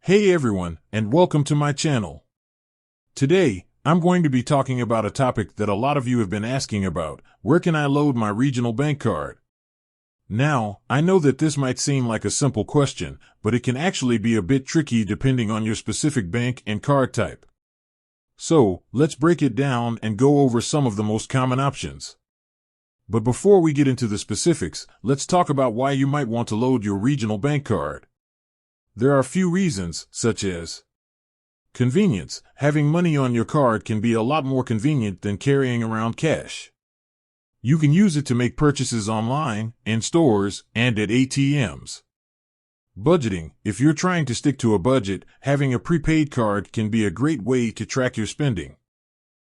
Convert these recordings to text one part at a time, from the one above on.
Hey everyone, and welcome to my channel. Today, I'm going to be talking about a topic that a lot of you have been asking about. Where can I load my regional bank card? Now, I know that this might seem like a simple question, but it can actually be a bit tricky depending on your specific bank and card type. So, let's break it down and go over some of the most common options. But before we get into the specifics, let's talk about why you might want to load your regional bank card. There are a few reasons, such as convenience. Having money on your card can be a lot more convenient than carrying around cash. You can use it to make purchases online, in stores, and at ATMs. Budgeting. If you're trying to stick to a budget, having a prepaid card can be a great way to track your spending.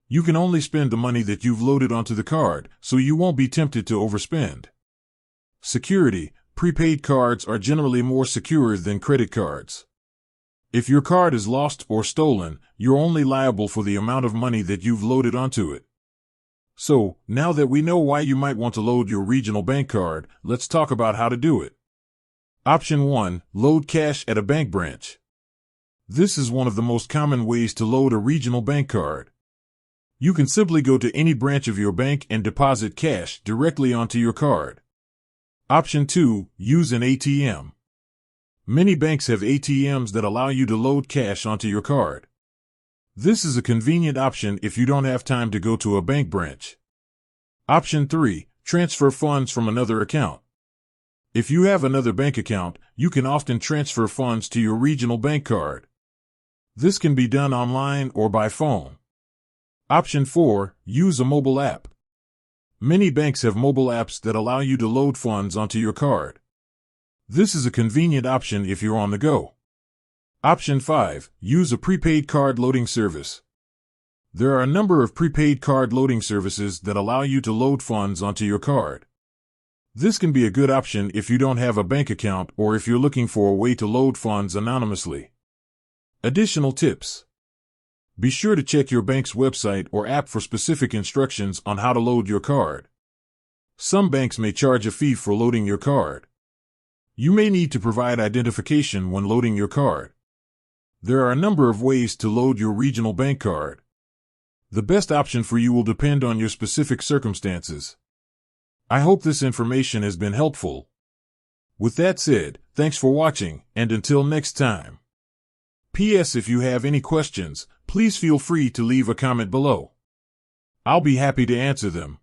You can only spend the money that you've loaded onto the card, so you won't be tempted to overspend. Security. Prepaid cards are generally more secure than credit cards. If your card is lost or stolen, you're only liable for the amount of money that you've loaded onto it. So, now that we know why you might want to load your regional bank card, let's talk about how to do it. Option 1. Load cash at a bank branch. This is one of the most common ways to load a regional bank card. You can simply go to any branch of your bank and deposit cash directly onto your card. Option 2. Use an ATM. Many banks have ATMs that allow you to load cash onto your card. This is a convenient option if you don't have time to go to a bank branch. Option 3. Transfer funds from another account. If you have another bank account, you can often transfer funds to your regional bank card. This can be done online or by phone. Option 4. Use a mobile app. Many banks have mobile apps that allow you to load funds onto your card. This is a convenient option if you're on the go. Option 5. Use a prepaid card loading service. There are a number of prepaid card loading services that allow you to load funds onto your card. This can be a good option if you don't have a bank account or if you're looking for a way to load funds anonymously. Additional tips. Be sure to check your bank's website or app for specific instructions on how to load your card. Some banks may charge a fee for loading your card. You may need to provide identification when loading your card. There are a number of ways to load your regional bank card. The best option for you will depend on your specific circumstances. I hope this information has been helpful. With that said, thanks for watching, and until next time. P.S. If you have any questions, please feel free to leave a comment below. I'll be happy to answer them.